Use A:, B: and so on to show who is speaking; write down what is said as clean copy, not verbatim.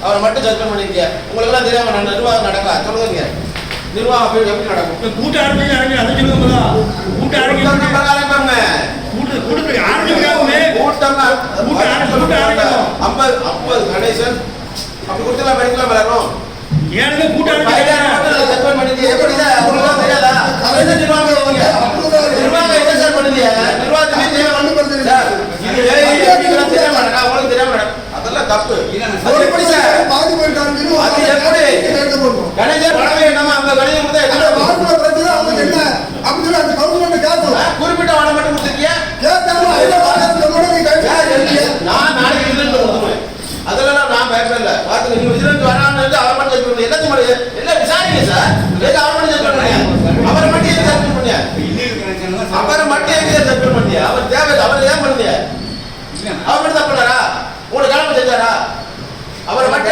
A: அவரை மட்டும் சஸ்பெண்ட் பண்ணிருக்கீங்க. உங்களுக்கு எல்லாம் தெரியாம நிர்வாகம் நடக்கா சொல்லுங்க. நிர்வாகம் எப்படி நடக்கும்? கூட்ட ஆரம்பிங்க அதை சொல்லுங்க. கூட்ட ஆரம்பிங்க பிரகாரம் கூட்டம் 50 கணேசன் அப்படி கொடுத்தலாம் படிக்கலாம் வளரும். ஏன்னு கூட்டம் சஸ்பெண்ட் பண்ணிருக்கீங்க. எப்படி உங்களுக்கு தெரியாதா? நிர்வாகம் என்ன சார் பண்ணுங்க? நிர்வாகத்துமே தெரியாம நடக்கா உங்களுக்கு தெரியாம நடக்கும். அதெல்லாம் தப்பு. எப்படி சார் அது எப்படி கணேசன் பணமே என்னமா அந்த கணேசன் குறிப்பிட்ட வாழை மட்டும் கொடுத்துருக்கியா? நான் நாளைக்கு விசிலன்ஸ் கொடுத்துருவேன். அதெல்லாம் நான் பயப்படல. பாத்துங்க நீங்க விசிலன்ஸ் வரான்னு அவரை மட்டும் செக் எல்லாத்தையும் எல்லாம் விசாரிங்க சார். அவரை மட்டும் செக் பண்ணுங்க. அவரை மட்டும் ஏன் செக் பண்ணுங்க? அவரை மட்டும் ஏன் செக் பண்ணுங்க? அவர் தேவை அவர் ஏன் பண்ணுங்க? அவர் மட்டும் தப்பு பண்ணாரா? உங்களுக்கு கிளம்ப செஞ்சாரா? அவரை மட்டும்